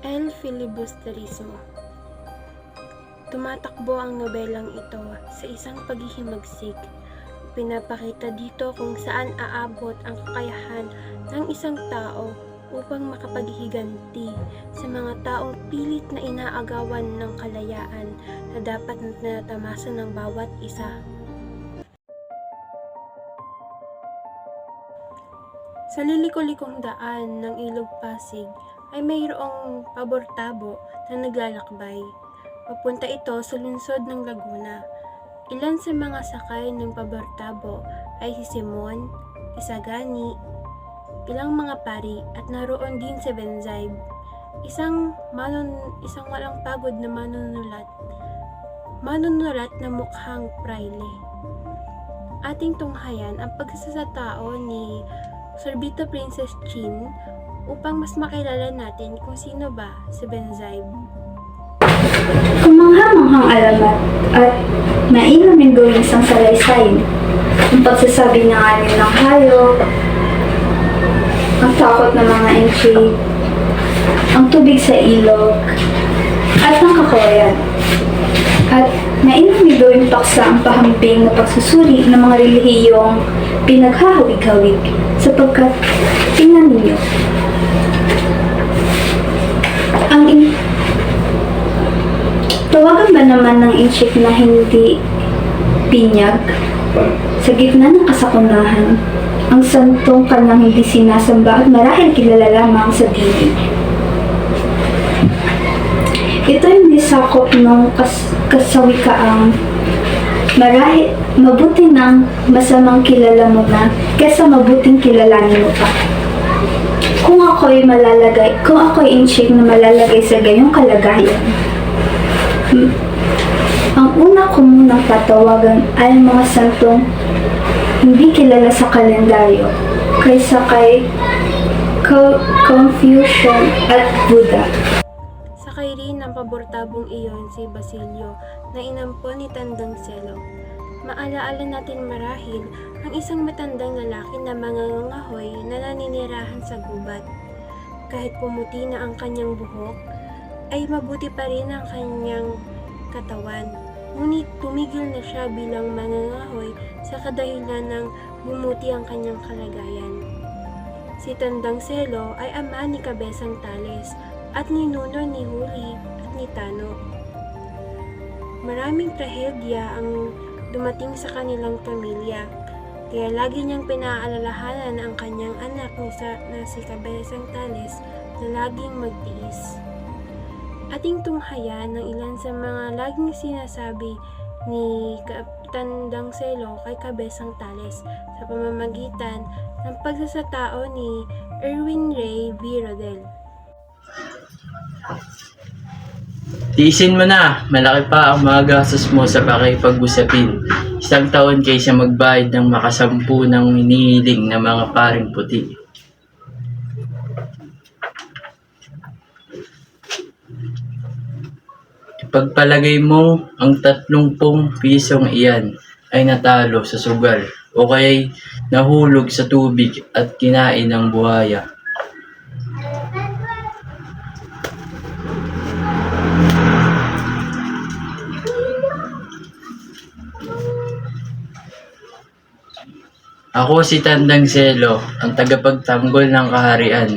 El Filibusterismo. Tumatakbo ang nobelang ito sa isang paghihimagsik. Pinapakita dito kung saan aabot ang kakayahan ng isang tao upang makapaghiganti sa mga taong pilit na inaagawan ng kalayaan na dapat natamasa ng bawat isa. Sa liliko-likong daan ng Ilog Pasig ay mayroong pabortabo na naglalakbay. Papunta ito sa lungsod ng Laguna. Ilan sa mga sakay ng pabortabo ay si Simon, Isagani, ilang mga pari at naroon din si Benzaib, isang walang pagod na manunulat na mukhang prayle. Ating tunghayan ang pagsasatao ni Sorbito Princess Chin upang mas makilala natin kung sino ba si Benzaib. Kumangha-manghang alamat at nailamin gawing isang salaysay. Ang pagsasabi ng anim ng hayop, ang takot ng mga intrigue, ang tubig sa ilog, at ang kakawayan. At nailamin gawing paksa ang pahambing na pagsusuri ng mga relihiyong pinaghahawig-hawig sapagkat tingnan ninyo. Tawagan ba naman ng inchik na hindi pinyag? Sa gitna ng kasakunahan, ang santong kanyang hindi sinasamba at marahil kilala lamang sa dinig. Ito hindi sakop ng kasawikaang marahil mabuti nang masamang kilala mo na kaysa mabuting kilalanin mo pa. Kung ako'y inchik na malalagay sa gayong kalagayan, ang una ko munang tatawagan ay mga santong hindi kilala sa kalendaryo kaysa kay Confucian at Buddha. Sakay rin ng pabortabong iyon si Basilio na inampon ni Tandang Selo. Maalaala natin marahil ang isang matandang lalaki na mangangahoy na naninirahan sa gubat. Kahit pumuti na ang kanyang buhok, ay mabuti pa rin ang kanyang katawan. Ngunit tumigil na siya bilang mangangahoy sa kadahilan ng bumuti ang kanyang kalagayan. Si Tandang Selo ay ama ni Kabesang Tales at ninuno ni Huli at ni Tano. Maraming trahedya ang dumating sa kanilang pamilya, kaya lagi niyang pinaalalahanan ang kanyang anak na si Kabesang Tales na laging magtiis. Ating tunghayan ng ilan sa mga laging sinasabi ni Tandang Selo kay Kabesang Tales sa pamamagitan ng pagsasatao ni Erwin Ray V. Rodel. Tiisin mo na, malaki pa ang mga gastos mo sa pakipag-usapin. Isang taon kaysa magbayad ng makasampu ng hinihiling na mga paring puti. Ipagpalagay mo ang 30 pisong iyan ay natalo sa sugal o kaya'y nahulog sa tubig at kinain ng buhaya. Ako si Tandang Selo, ang tagapagtanggol ng kaharian,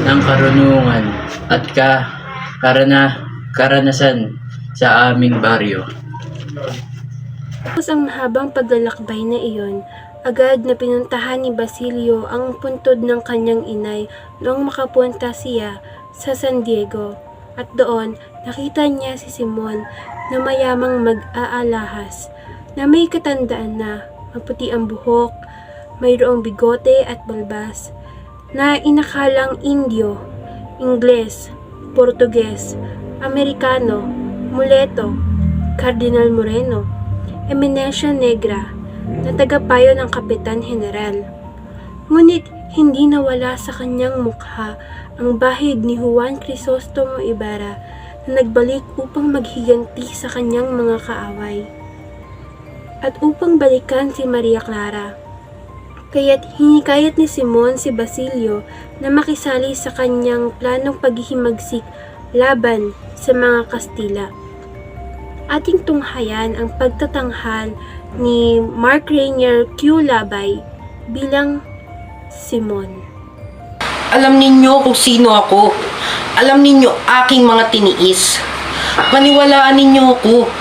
ng karunungan at karanasan sa aming baryo. Tapos ang habang paglalakbay na iyon, agad na pinuntahan ni Basilio ang puntod ng kanyang inay noong makapunta siya sa San Diego. At doon, nakita niya si Simon na mayamang mag-aalahas, na may katandaan na, maputi ang buhok, mayroong bigote at balbas, na inakalang Indio, Ingles, Portuges, Amerikano, Muleto, Cardinal Moreno, Eminencia Negra, na tagapayo ng Kapitan General. Ngunit hindi nawala sa kanyang mukha ang bahid ni Juan Crisostomo Ibarra na nagbalik upang maghiganti sa kanyang mga kaaway. At upang balikan si Maria Clara, Kaya't hinikayat ni Simon si Basilio na makisali sa kanyang planong paghihimagsik laban sa mga Kastila. Ating tunghayan ang pagtatanghal ni Mark Rainier Q. Labay bilang Simon. Alam ninyo kung sino ako. Alam ninyo aking mga tiniis. Paniwalaan ninyo ako.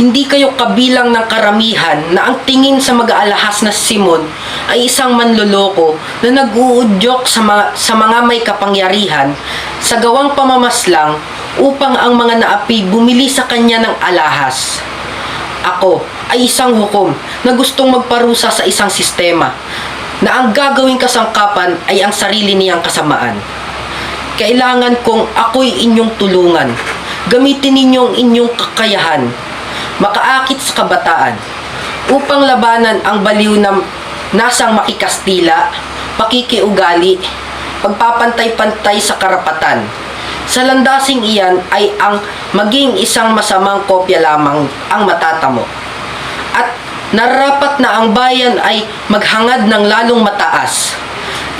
Hindi kayo kabilang ng karamihan na ang tingin sa mag-aalahas na Simon ay isang manloloko na nag-uudyok sa mga may kapangyarihan sa gawang pamamaslang upang ang mga naapi bumili sa kanya ng alahas. Ako ay isang hukom na gustong magparusa sa isang sistema na ang gagawing kasangkapan ay ang sarili niyang kasamaan. Kailangan kong ako'y inyong tulungan. Gamitin ninyo ang inyong kakayahan, makaakit sa kabataan, upang labanan ang baliw na nasang makikastila, pakikiugali, pagpapantay-pantay sa karapatan. Sa landasing iyan ay ang maging isang masamang kopya lamang ang matatamo. At nararapat na ang bayan ay maghangad ng lalong mataas.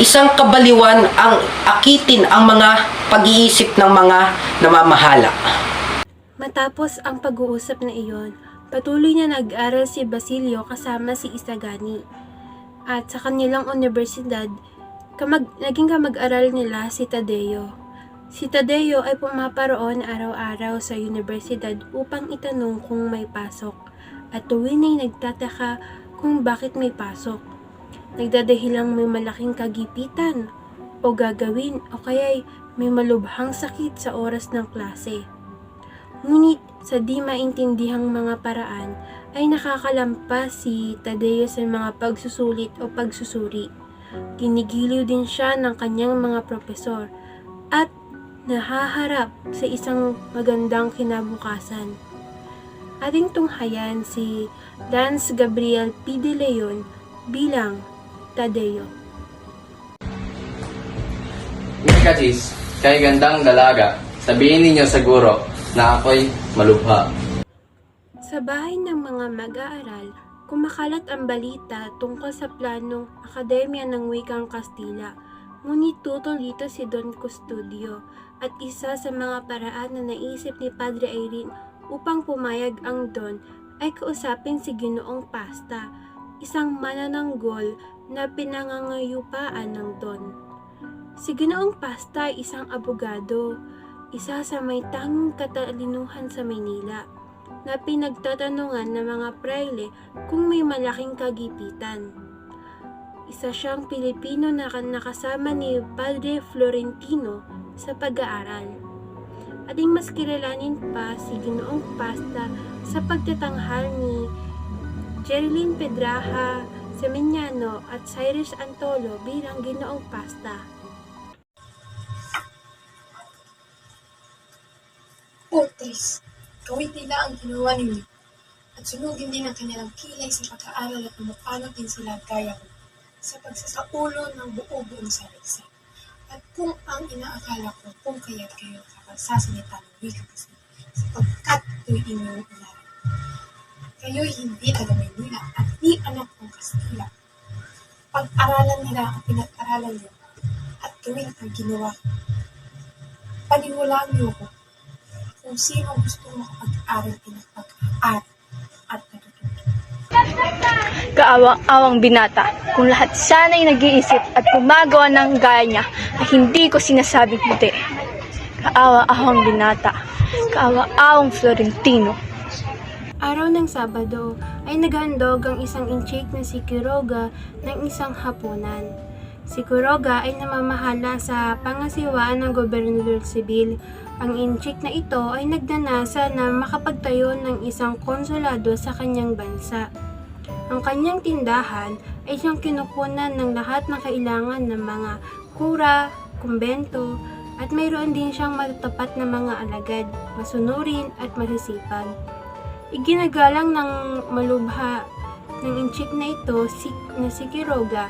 Isang kabaliwan ang akitin ang mga pag-iisip ng mga namamahala. Matapos ang pag-uusap na iyon, patuloy na nag-aral si Basilio kasama si Isagani. At sa kanilang universidad, naging kamag-aral nila si Tadeo. Si Tadeo ay pumaparoon araw-araw sa universidad upang itanong kung may pasok, at tuwin ay nagtataka kung bakit may pasok. Nagdadahilang may malaking kagipitan o gagawin o kaya'y may malubhang sakit sa oras ng klase. Ngunit sa di maintindihang mga paraan ay nakakalampas si Tadeo sa mga pagsusulit o pagsusuri. Ginigiliw din siya ng kanyang mga profesor at nahaharap sa isang magandang kinabukasan. Ating tunghayan si Lance Gabriel P. De Leon bilang Tadeo. Mikachis, kay gandang dalaga, sabihin ninyo siguro na ako'y malubha. Sa bahay ng mga mag-aaral, kumakalat ang balita tungkol sa planong Akademya ng Wikang Kastila. Ngunit tutol dito si Don Custodio at isa sa mga paraan na naisip ni Padre Irene upang pumayag ang Don ay kausapin si Ginoong Pasta, isang manananggol na pinangangayupaan ng Don. Si Ginoong Pasta ay isang abogado, isa sa may tanging katalinuhan sa Maynila, na pinagtatanungan ng mga prayle kung may malaking kagipitan. Isa siyang Pilipino na nakasama ni Padre Florentino sa pag-aaral. Ating mas kilalanin pa si Ginoong Pasta sa pagtatanghal ni Jerilyn Pedraja Semeniano at Cyrus Antolo bilang Ginoong Pasta. O Tris, gawin nila ang ginawa ninyo at sunugin din ang kanilang kilay sa pag-aaral at mapanap din sila gaya ko sa pagsasaulo ng buo-buong salaysay. At kung ang inaakala ko kung kaya't kayo kapagsasalita ng wika kasi sapagkat ito'y inyong ilaran. Kayo'y hindi taga Maynila at di anak ng Kastila. Pag-aralan nila ang pinag-aralan niyo at gawin ang ginawa ko. Paniwalaan niyo ko kung sino gusto makapag-aral pinag-pag-aaral at natututo. Kaawang-awang binata, kung lahat sana'y nag-iisip at gumagawa ng gaya niya, ay hindi ko sinasabing hindi. Kaawang-awang binata, kaawang-awang Florentino. Araw ng Sabado ay naghandog ang isang inchik na si Quiroga ng isang hapunan. Si Quiroga ay namamahala sa pangasiwaan ng gobernador sibil. Ang inchik na ito ay nagdanasa na makapagtayo ng isang konsulado sa kanyang bansa. Ang kanyang tindahan ay siyang kinukunan ng lahat ng kailangan ng mga kura, kumbento, at mayroon din siyang matatapat na mga alagad, masunurin at masisipag. Iginagalang ng malubha ng inchik na ito na si Quiroga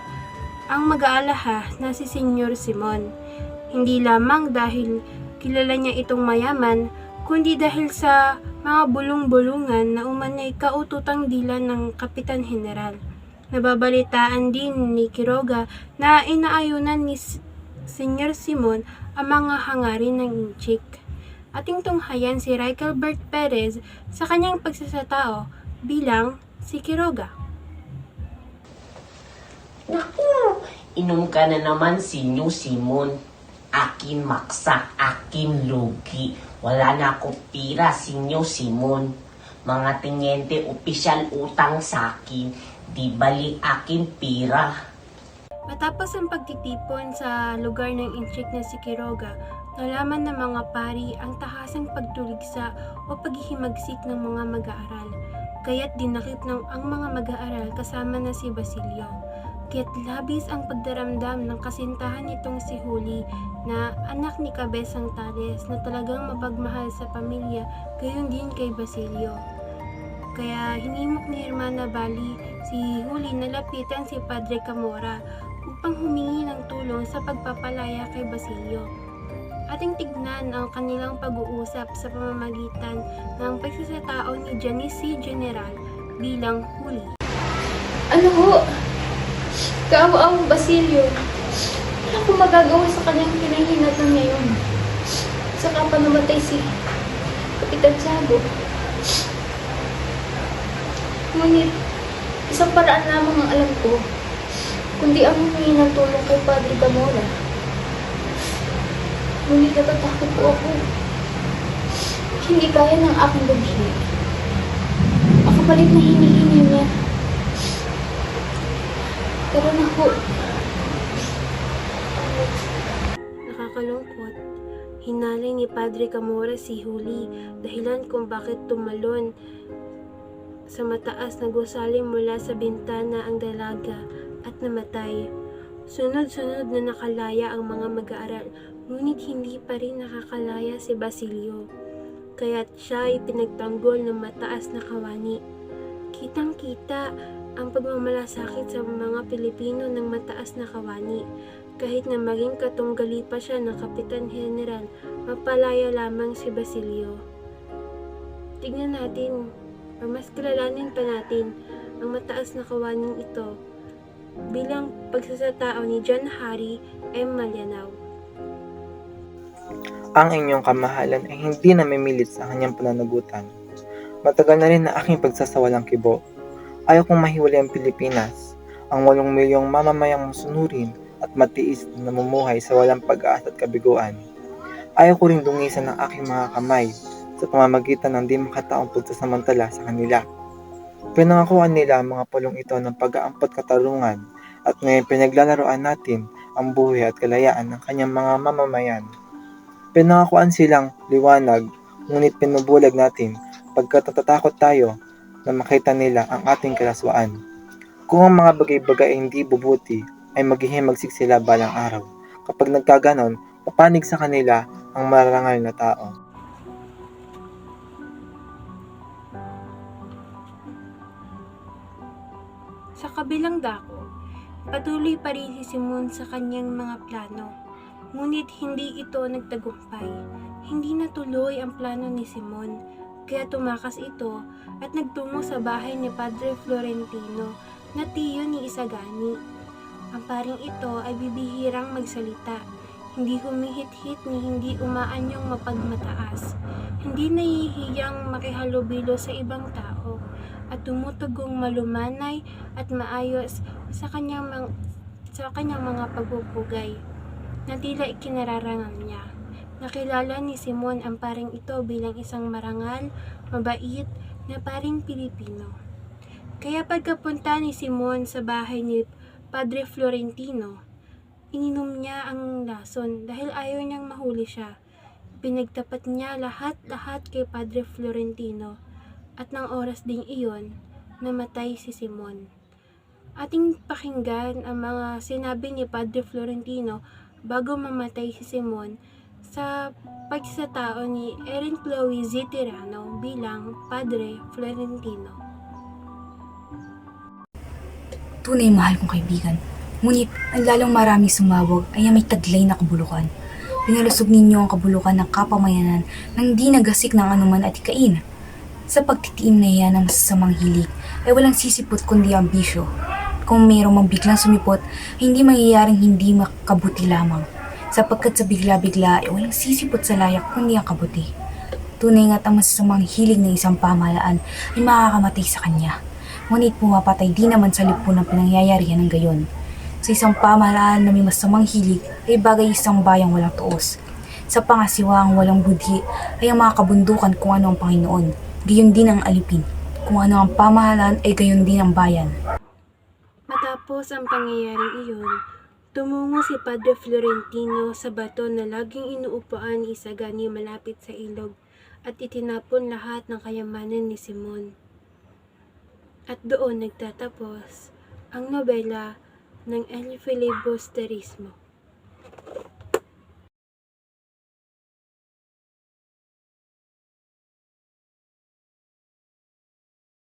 ang mag-aalaha na si Senyor Simon. Hindi lamang dahil kilala niya itong mayaman, kundi dahil sa mga bulong-bulungan na umanay kaututang dila ng Kapitan General. Nababalitaan din ni Quiroga na inaayunan ni Sr. Simon ang mga hangarin ng Inchik. Ating tunghayan si Raquelbert Perez sa kanyang pagsasatao bilang si Quiroga. Naku, inom ka na naman, Sinyo Simon. Akin maksa, akin lugi. Wala na ako pira, Sinyo Simon. Mga tingente, opisyal utang sa akin. Di bali akin pira. Matapos ang pagtitipon sa lugar ng Inchik na si Quiroga, nalaman ng mga pari ang tahasang pagtuligsa o paghihimagsik ng mga mag-aaral. Kaya't dinakip ang mga mag-aaral kasama na si Basilio. Kaya't labis ang pagdaramdam ng kasintahan nitong si Huli na anak ni Cabezang Tales na talagang mapagmahal sa pamilya, gayon din kay Basilio. Kaya hinimok ni Hermana Bali si Huli na lapitan si Padre Camora upang humingi ng tulong sa pagpapalaya kay Basilio. Ating tignan ang kanilang pag-uusap sa pamamagitan ng pagsasatao ni Janice C. General bilang Huli. Ano ho? Kaawa-awang Basilio. Ano akong magagawa sa kanyang pinahinatan ngayon? Saka pa namatay si Kapitan Tiago. Ngunit, isang paraan lamang ang alam ko, kundi ang humingi ng tulong kay Padre Camora. Ngunit natatakot po ako. Hindi kaya ng aking gabi. Ang kapalit na hinihingi niya. Tara na ho. Nakakalungkot, hinalay ni Padre Camora si Huli dahilan kung bakit tumalon sa mataas na gusali mula sa bintana ang dalaga at namatay. Sunod-sunod na nakalaya ang mga mag-aaral, ngunit hindi pa rin nakakalaya si Basilio. Kaya't siya ay pinagtanggol ng mataas na kawani. Kitang-kita ang pagmamalasakit sa mga Pilipino ng mataas na kawani. Kahit na maging katunggali pa siya ng Kapitan General, mapalaya lamang si Basilio. Tignan natin, o mas kilalanin pa natin ang mataas na kawaning ito bilang pagsasatao ni John Harry M. Malianao. Ang inyong kamahalan ay hindi namimilit sa kanyang pananagutan. Matagal na rin na aking pagsasawalang kibo. Ayaw kong mahiwalay ang Pilipinas, ang 8 milyong mamamayang musunurin at matiis na namumuhay sa walang pag-asa at kabiguan. Ayaw ko ring dungisan ng aking mga kamay sa pamamagitan ng di makataong pagsasamantala sa kanila. Pinangakuan nila ang mga pulong ito ng pag-aampot katarungan at ngayon pinaglalaroan natin ang buhay at kalayaan ng kanyang mga mamamayan. Pinangakuan silang liwanag, ngunit pinubulag natin pagkat natatakot tayo na makita nila ang ating kalaswaan. Kung ang mga bagay-bagay ay hindi bubuti, ay maghihimagsik sila balang araw. Kapag nagkaganon, papanig sa kanila ang mararangal na tao. Sa kabilang dako, patuloy pa rin si Simon sa kanyang mga plano. Ngunit hindi ito nagtagumpay. Hindi natuloy ang plano ni Simon, kaya tumakas ito at nagtungo sa bahay ni Padre Florentino na tiyo ni Isagani. Ang paring ito ay bibihirang magsalita, hindi humihit-hit ni hindi umaanyong mapagmataas, hindi nahihiyang makihalubilo sa ibang tao, at tumutugong malumanay at maayos sa kanyang mga pagpupugay na tila ikinararangal niya. Nakilala ni Simon ang paring ito bilang isang marangal, mabait na paring Pilipino. Kaya pagkapunta ni Simon sa bahay ni Padre Florentino, ininom niya ang lason dahil ayaw niyang mahuli siya. Pinagtapat niya lahat-lahat kay Padre Florentino. At ng oras ding iyon, namatay si Simon. Ating pakinggan ang mga sinabi ni Padre Florentino bago mamatay si Simon sa pagsasatao ni Erin Chloe Z. Tirano bilang Padre Florentino. Tunay mahal kong kaibigan, ngunit ang lalong marami sumawag ay ang may taglay na kabulukan. Pinalusog ninyo ang kabulukan ng kapamayanan nang di nagasik ng anuman at ikain. Sa pagtitiim na iyan ng masasamang hilig ay walang sisipot kundi ang bisyo. kung mayroong mang biglang sumipot, ay hindi mangyayaring hindi makabuti lamang. Sapagkat sa bigla-bigla ay walang sisipot sa layak kundi ang kabuti. Tunay nga't ang masasamang hilig ng isang pamahalaan ay makakamatay sa kanya. Ngunit pumapatay din naman sa lipunan ng pinangyayarihan ng gayon. Sa isang pamahalaan na may masamang hilig ay bagay isang bayang walang tuos. Sa pangasiwaang walang budhi ay ang mga kabundukan kung ano ang Panginoon. Gayon din ang alipin. Kung ano ang pamahalaan ay gayon din ang bayan. Matapos ang pangyayaring iyon, tumungo si Padre Florentino sa bato na laging inuupuan ni Isagani malapit sa ilog at itinapon lahat ng kayamanan ni Simon. At doon nagtatapos ang nobela ng El Filibusterismo.